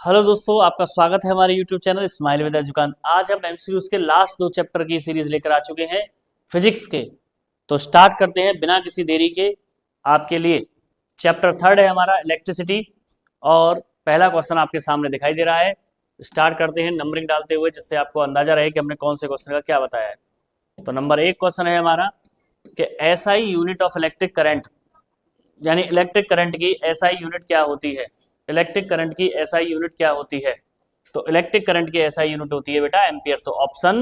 Hello दोस्तों, आपका स्वागत है हमारे YouTube चैनल स्माइल विद एजुकांत। आज हम एमसीक्यूज के लास्ट 2 चैप्टर की सीरीज लेकर आ चुके हैं फिजिक्स के। तो स्टार्ट करते हैं बिना किसी देरी के। आपके लिए चैप्टर 3 है हमारा इलेक्ट्रिसिटी, और पहला क्वेश्चन आपके सामने दिखाई दे रहा है। स्टार्ट करते हैं नंबरिंग डालते हुए, जिससे आपको अंदाजा रहे कि हमने कौन से क्वेश्चन का क्या बताया है। तो नंबर 1 क्वेश्चन है हमारा कि SI unit of electric current, यानी इलेक्ट्रिक करंट की एसआई यूनिट क्या होती है। इलेक्ट्रिक करंट की एसआई यूनिट क्या होती है? तो इलेक्ट्रिक करंट की एसआई यूनिट होती है बेटा एम्पियर। तो option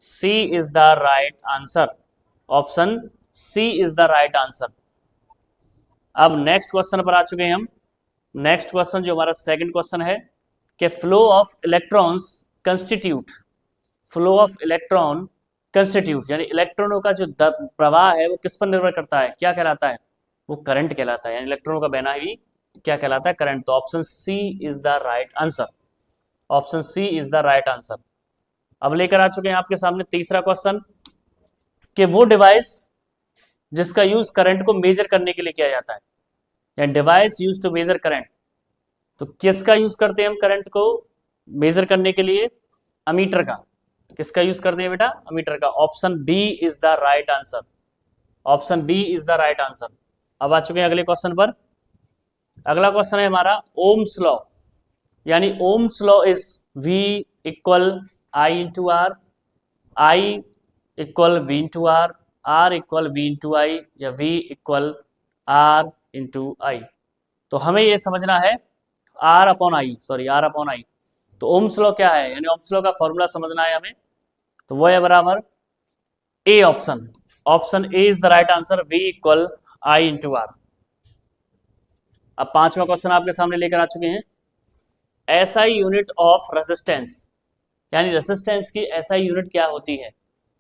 C is the right answer. Option C is the right answer. अब नेक्स्ट क्वेश्चन पर आ चुके हैं हम। नेक्स्ट क्वेश्चन जो हमारा सेकंड क्वेश्चन है कि flow of electrons constitute, flow of electron constitute, यानी इलेक्ट्रॉनों का जो प्रवाह है वो किस पर निर्भर करता है, क्या कहलाता है? वो करंट कहलाता है। यानी इलेक्ट्रॉनों का बहना ही क्या कहलाता है? करंट। तो option C is the right answer. Option C is the right answer. अब लेकर आ चुके हैं आपके सामने तीसरा क्वेश्चन कि वो डिवाइस जिसका यूज करंट को मेजर करने के लिए किया जाता है, या device use to measure current, तो किसका यूज करते हैं हम करंट को मेजर करने के लिए? अमीटर का। किसका यूज करते हैं बेटा? अमीटर का। Option B is the right answer. Option B is the right answer. अब आ चुके हैं अगले क्वेश्चन पर। अगला क्वेश्चन है हमारा ओम्स लॉ, यानी Ohm's law is V equal I into R, I equal V into R, R equal V into I, या V equal R into I. तो हमें ये समझना है R upon I, sorry R upon I. तो Ohm's law क्या है, यानी ओम्स लॉ का फॉर्मूला समझना है हमें। तो वो है बराबर A option. Option A is the right answer, V equal I into R. अब पांचवा क्वेश्चन आपके सामने लेकर आ चुके हैं। एसआई यूनिट ऑफ रेजिस्टेंस, यानी रेजिस्टेंस की एसआई यूनिट क्या होती है?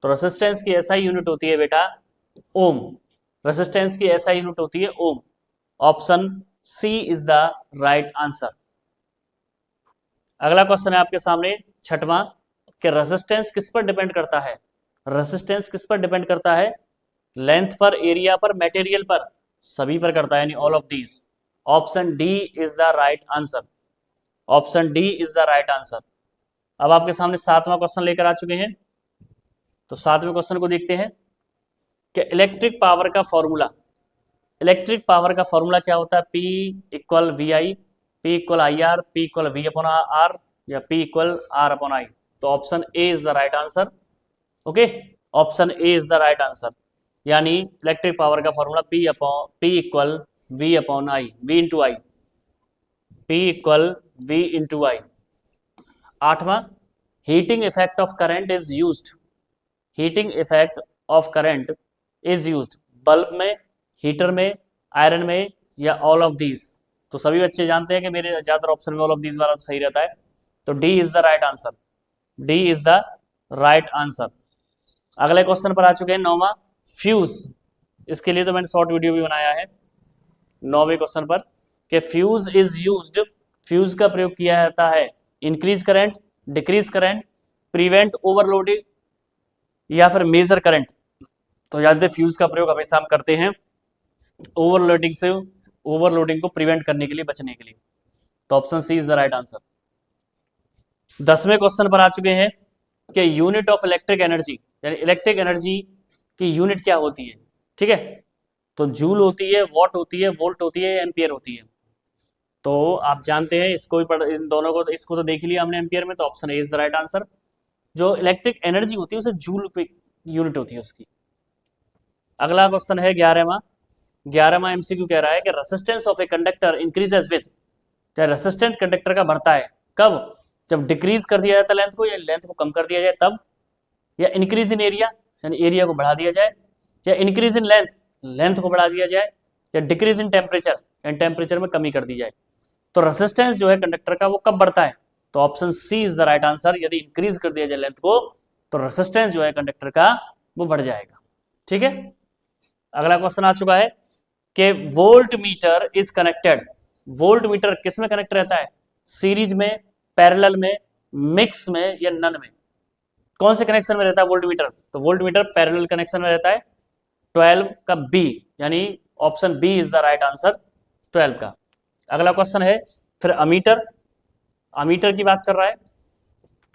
तो रेजिस्टेंस की एसआई यूनिट होती है बेटा ओम। रेजिस्टेंस की एसआई यूनिट होती है ohm. Option C is the right answer. अगला क्वेश्चन है आपके सामने छठवां कि रेजिस्टेंस किस पर डिपेंड करता है? रेजिस्टेंस किस पर डिपेंड करता है? लेंथ पर, एरिया पर, मटेरियल पर? सभी पर करता है, यानी all of these. Option D is the right answer. Option D is the right answer. अब आपके सामने सातवां क्वेश्चन लेकर आ चुके हैं। तो सातवें क्वेश्चन को देखते हैं कि इलेक्ट्रिक पावर का फॉर्मूला, इलेक्ट्रिक पावर का फॉर्मूला क्या होता है? P equal V I, P equal I R, P equal V upon R, या P equal R upon I. तो option A is the right answer. Okay, option A is the right answer. यानी electric power का formula P equal V upon I, V into I, P equal V into I. आठवां, heating effect of current is used, heating effect of current is used bulb में, heater में, iron में, या all of these. तो सभी बच्चे जानते हैं कि मेरे ज्यादातर ऑप्शन में ऑल ऑफ दीज वाला तो सही रहता है। तो D is the right answer. D is the right answer. अगले क्वेश्चन पर आ चुके हैं नौवां, फ्यूज। इसके लिए तो मैंने शॉर्ट वीडियो भी बनाया है नौवें क्वेश्चन पर कि फ्यूज इज यूज्ड, फ्यूज का प्रयोग किया जाता है increase current, decrease current, prevent overloading, या फिर मेजर करंट। तो याद रखिए फ्यूज का प्रयोग हमेशा हम करते हैं ओवरलोडिंग से, ओवरलोडिंग को प्रिवेंट करने के लिए, बचने के लिए। तो option C is the right answer. 10वें क्वेश्चन पर आ चुके हैं कि यूनिट ऑफ इलेक्ट्रिक एनर्जी, यानी इलेक्ट्रिक एनर्जी की यूनिट क्या होती है? ठीक है, तो जूल होती है, वॉट होती है, वोल्ट होती है, एम्पियर होती है। तो आप जानते हैं इसको भी, इन दोनों को, इसको तो देख लिया हमने एम्पियर में। तो option A is the right answer. जो इलेक्ट्रिक एनर्जी होती है उसे जूल पे यूनिट होती है उसकी। अगला क्वेश्चन है 11वां एमसीक्यू कह रहा है कि resistance of a conductor increases with, क्या रेजिस्टेंस कंडक्टर का बढ़ता है कब? जब डिक्रीज कर दिया जाता है लेंथ को, या लेंथ को कम कर दिया जाए तब, या इंक्रीज इन एरिया, यानी एरिया को बढ़ा दिया जाए, या इंक्रीज इन लेंथ, लेंथ को बढ़ा दिया जाए, या डिक्रीज इन टेम्परेचर, यानी टेम्परेचर में कमी कर दी जाए। तो रेजिस्टेंस जो है कंडक्टर का वो कब बढ़ता है? तो option C is the right answer. यदि इंक्रीज कर दिया जाए लेंथ को तो रेजिस्टेंस जो है कंडक्टर का वो बढ़ जाएगा। ठीक है, अगला क्वेश्चन आ चुका है कि volt meter is connected, volt meter किस में कनेक्ट रहता है? सीरीज में, पैरेलल में, मिक्स में, या नन में? कौन से कनेक्शन में रहता है वोल्ट मीटर? तो वोल्ट मीटर पैरेलल कनेक्शन में रहता है। 12 का बी, यानी option B is the right answer 12 का। अगला क्वेश्चन है फिर अमीटर, अमीटर की बात कर रहा है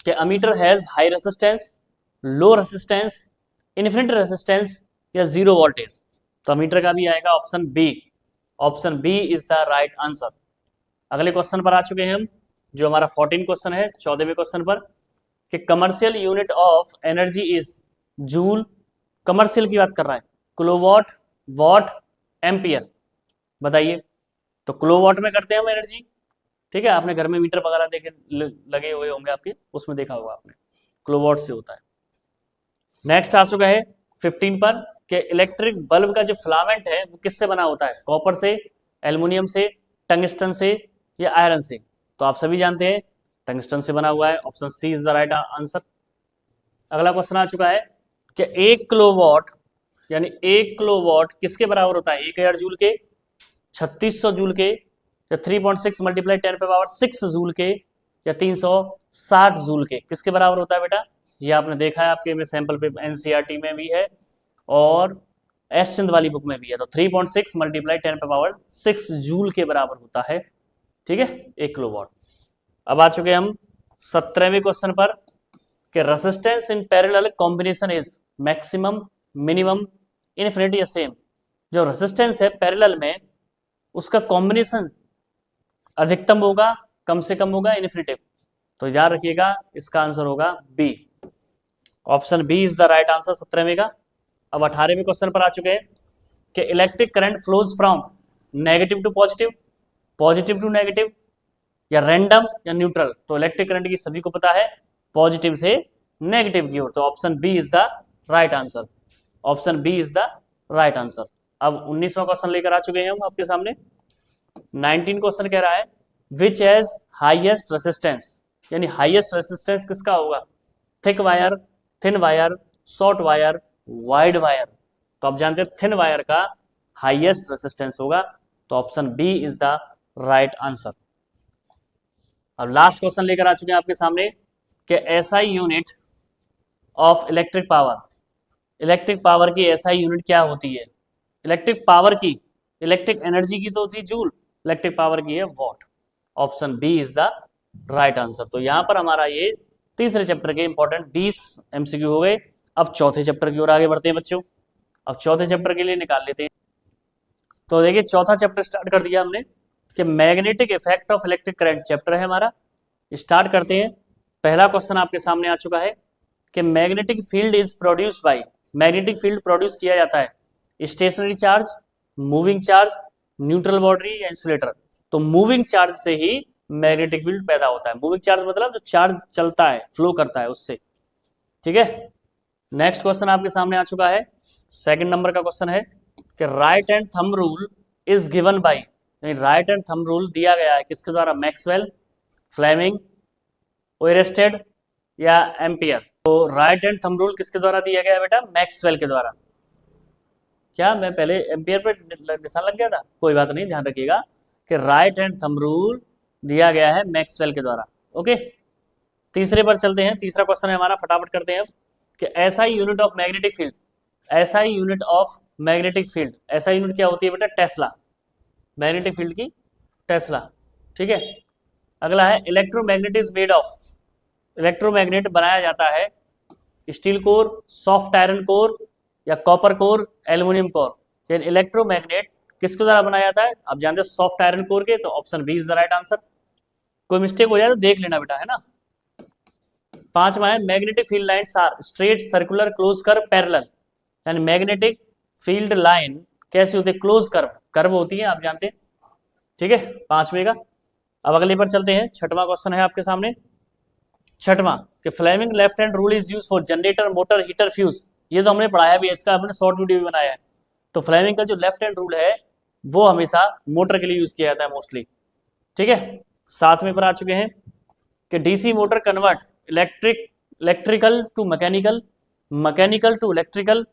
कि ammeter has high resistance, low resistance, infinite resistance या जीरो वोल्टेज। तो अमीटर का भी आएगा option B. Option B is the right answer. अगले क्वेश्चन पर आ चुके हैं हम, जो हमारा 14 क्वेश्चन है, 14वें क्वेश्चन पर, कि commercial unit of energy is joule. Commercial की बात कर रहा है, किलोवाट, वॉट, एम्पियर, बताइए। तो किलोवाट में करते हैं हम एनर्जी, ठीक है। आपने घर में मीटर वगैरह देखे लगे हुए होंगे आपके, उसमें देखा होगा आपने, किलोवाट से होता है। नेक्स्ट आ चुका है 15 पर, कि इलेक्ट्रिक बल्ब का जो फिलामेंट है वो किससे बना होता है? कॉपर से, एल्युमिनियम से, टंगस्टन से या आयरन से? तो आप सभी जानते हैं टंगस्टन से बना हुआ है। Option C is the right answer. अगला क्वेश्चन आ चुका है कि 1 किलोवाट यानी 1 किलोवाट किसके बराबर होता है? 1000 जूल के, 3600 जूल के, या 3.6 मल्टीप्लाई 10 पे पावर 6 जूल के, या 360 जूल के? किसके बराबर होता है बेटा? ये आपने देखा है, आपके में सैंपल पे एनसीईआरटी में भी है और एस चंद वाली बुक में भी है। तो 3.6 मल्टीप्लाई 10 पे पावर 6 जूल के बराबर होता है, ठीक है, 1 किलोवाट। अब आ चुके हम 17वें क्वेश्चन पर, कि resistance in parallel combination is maximum, minimum, infinity या सेम। जो रेसिस्टेंस है पैरेलल में, उसका कॉम्बिनेशन अधिकतम होगा, कम से कम होगा, इनफिनिटिव। तो याद रखिएगा इसका आंसर होगा B. Option B is the right answer 17वें का। अब 18वें क्वेश्चन पर आ चुके हैं, कि electric current flows from negative to positive, positive to negative, या रैंडम या न्यूट्रल? तो इलेक्ट्रिक करंट की सभी को पता है पॉजिटिव से नेगेटिव की ओर। तो option B is the right answer. Option B is the right answer. अब 19वां क्वेश्चन लेकर आ चुके हैं हम आपके सामने। 19 क्वेश्चन कह रहा है, विच हैज हाईएस्ट रेसिस्टेंस, यानी हाईएस्ट रेसिस्टेंस किसका होगा? Thick wire, thin wire, short wire, wide wire? तो आप जानते हैं थिन वायर का हाईएस्ट रेसिस्टेंस होगा। तो option B is the right answer. अब लास्ट क्वेश्चन लेकर आ चुके हैं आपके सामने, कि SI unit of electric power, electric power की एसआई यूनिट क्या होती है? इलेक्ट्रिक पावर की, इलेक्ट्रिक एनर्जी की तो होती है जूल, इलेक्ट्रिक पावर की है watt. Option B is the right answer. तो यहां पर हमारा ये तीसरे चैप्टर के इंपॉर्टेंट 20 एमसीक्यू हो गए। अब चौथे चैप्टर की ओर आगे बढ़ते हैं बच्चों। अब चौथे चैप्टर के लिए निकाल लेते हैं। तो देखिए चौथा चैप्टर स्टार्ट कर दिया हमने, कि magnetic effect of electric current chapter है हमारा। स्टार्ट करते हैं। पहला क्वेश्चन आपके सामने आ चुका है, कि magnetic field is produce by, magnetic field produce किया जाता है stationary charge, moving charge, neutral body या इंसुलेटर? तो मूविंग चार्ज से ही मैग्नेटिक फील्ड पैदा होता है। मूविंग चार्ज मतलब जो चार्ज चलता है, फ्लो करता है उससे, ठीक है। नेक्स्ट क्वेश्चन आपके सामने आ चुका है, सेकंड नंबर का क्वेश्चन है, कि right and thumb rule is given bye, right and thumb rule दिया गया है किसके द्वारा? मैक्सवेल, फ्लेमिंग, ओयरस्टेड या एम्पियर? तो राइट एंड थंब रूल किसके द्वारा दिया गया है बेटा? मैक्सवेल के द्वारा। क्या मैं पहले एम्पियर पे निशान लग गया था? कोई बात नहीं, ध्यान रखिएगा कि राइट एंड थंब रूल दिया गया है मैक्सवेल के द्वारा। ओके, तीसरे पर चलते हैं। तीसरा क्वेश्चन है हमारा, फटाफट करते हैं, कि SI unit of magnetic field, SI unit of magnetic field, SI unit क्या होती है बेटा? टेस्ला, मैग्नेटिक फील्ड की टेस्ला, ठीक है। अगला है, electromagnet is made of, electromagnet बनाया जाता है steel core, soft iron core या copper core, aluminium core? Electromagnet किसके द्वारा बनाया जाता है? आप जानते हैं सॉफ्ट आयरन कोर के। तो option B is the right answer. कोई मिस्टेक हो जाए तो देख लेना बेटा, है ना। पांचवा है, magnetic field lines are straight, circular, close curve, parallel? यानी मैग्नेटिक फील्ड लाइन कैसी होती है? क्लोज कर्व, कर्व होती है, आप जानते हैं, ठीक है, पांचवे का। अब अगले पर चलते हैं। छठवां क्वेश्चन है आपके सामने, छठवां, कि Fleming left hand rule is use for generator, motor, heater, fuse? ये तो हमने पढ़ाया भी है, इसका हमने शॉर्ट वीडियो भी बनाया है। तो फ्लेमिंग का जो लेफ्ट हैंड रूल है वो हमेशा मोटर के लिए यूज किया जाता है मोस्टली, ठीक है। सातवें पर आ चुके हैं, कि DC motor convert electrical to mechanical, mechanical to electrical,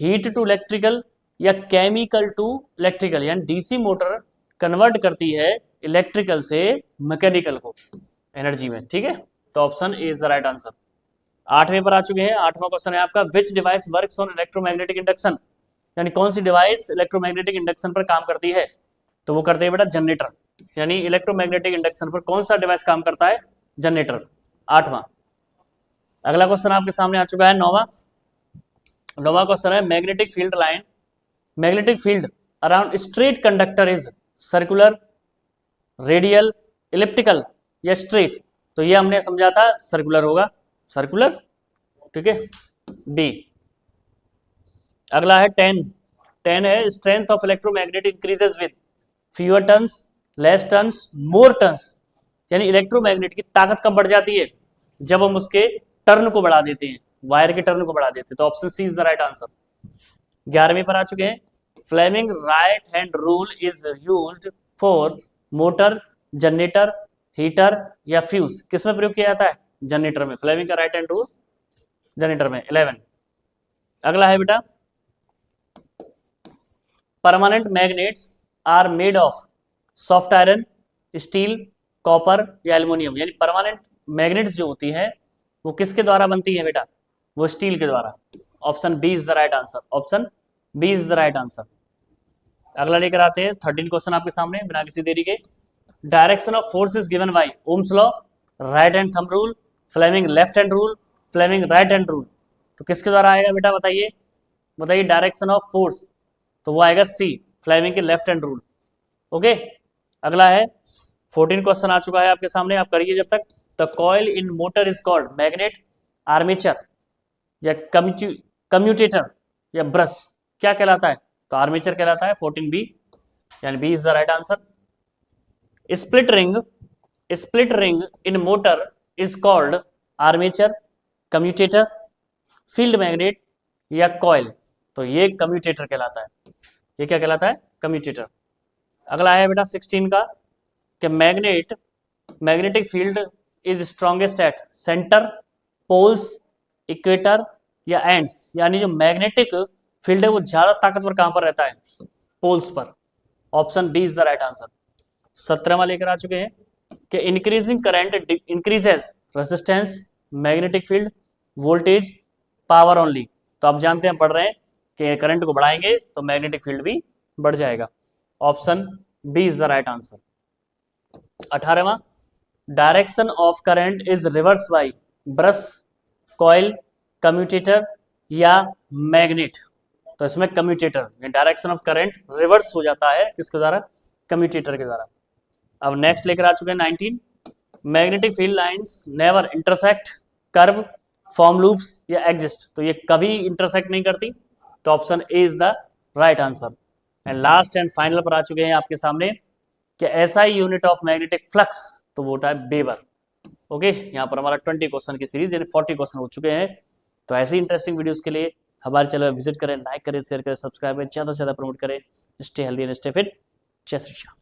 heat to electrical या केमिकल टू इलेक्ट्रिकल? यानी डीसी मोटर कन्वर्ट करती है इलेक्ट्रिकल से मैकेनिकल को एनर्जी में, ठीक है। तो option A is the right answer. आठवें पर आ चुके हैं। आठवां क्वेश्चन है आपका, विच device works on electromagnetic induction? यानी कौन सी डिवाइस इलेक्ट्रोमैग्नेटिक इंडक्शन पर काम करती है? तो वो करते हैं बेटा जनरेटर, यानी इलेक्ट्रोमैग्नेटिक इंडक्शन पर कौन सा डिवाइस काम करता है? जनरेटर। 8वां। अगला क्वेश्चन आपके सामने आ चुका है 9वां क्वेश्चन है magnetic field line, magnetic field around straight conductor is circular, radial, elliptical या स्ट्रेट। तो ये हमने समझा था सर्कुलर होगा, सर्कुलर, ठीक है, बी। अगला है 10 है strength of electromagnet increases with fewer turns, less turns, more turns. यानी इलेक्ट्रोमैग्नेट की ताकत कब बढ़ जाती है? जब हम उसके टर्न को बढ़ा देते हैं, वायर के टर्न को बढ़ा देते हैं। तो option C is the right answer. 11वीं पर आ चुके हैं। Fleming right hand rule is used for motor, generator, heater या फ्यूज। किसमें प्रयोग किया जाता है? जनरेटर में। फ्लेमिंग का राइट हैंड रूल जनरेटर में। 11। अगला है बेटा permanent magnets are made of soft iron, steel, copper या एल्युमिनियम। यानी परमानेंट मैग्नेट्स जो होती है वो किसके द्वारा बनती है बेटा? वो स्टील के द्वारा। Option B is the right answer. Option B is the right answer. अगला लेकर आते हैं 13 क्वेश्चन आपके सामने बिना किसी देरी के। Direction of force is given by Ohm's law, right hand thumb rule, Fleming left hand rule, Fleming right hand rule. तो किसके द्वारा आएगा बेटा? बताइए बताइए। डायरेक्शन ऑफ फोर्स तो वो आएगा सी, फ्लेमिंग के लेफ्ट हैंड रूल। ओके। अगला है 14 क्वेश्चन आ चुका है आपके सामने, आप करिए जब तक। The coil in motor is called magnet, armature या कम्यूटेटर या ब्रश। क्या कहलाता है? तो आर्मेचर कहलाता है। 14B यानी B is the right answer. Split ring in motor is called armature, commutator, field magnet या कॉइल। तो ये कम्यूटेटर कहलाता है। ये क्या कहलाता है? कम्यूटेटर। अगला है बेटा 16 का कि magnetic field is strongest at centre, poles, equator या एंड्स। यानी जो मैग्नेटिक फील्ड है वो ज्यादा ताकतवर कहां पर रहता है? पोल्स पर। Option B is the right answer. 17वां लेकर आ चुके हैं कि increasing current increases resistance, magnetic field, voltage, power only. तो आप जानते हैं, पढ़ रहे हैं कि करंट को बढ़ाएंगे तो मैग्नेटिक फील्ड भी बढ़ जाएगा। Option B is the right answer. 18वां direction of current is reverse by brush, coil, commutator या मैग्नेट। तो इसमें commutator, direction of current reverse हो जाता है किसके द्वारा? कम्यूटेटर के द्वारा। अब नेक्स्ट लेकर आ चुके हैं 19। Magnetic field lines never intersect, curve, form loops या एग्जिस्ट। तो ये कभी इंटरसेक्ट नहीं करती। तो option A is the right answer. And last and final पर आ चुके हैं आपके सामने कि SI unit of magnetic flux, तो वो होता है वेबर। ओके, यहाँ पर हमारा 20 क्वेश्चन की सीरीज यानी 40 क्वेश्चन हो चुके हैं। तो ऐसी इंटरेस्टिंग वीडियोस के लिए हमारे चैनल विजिट करें, लाइक करें, शेयर करें, सब्सक्राइब करें, ज़्यादा से ज़्यादा प्रमोट करें। Stay healthy and stay fit. जय श्री राम।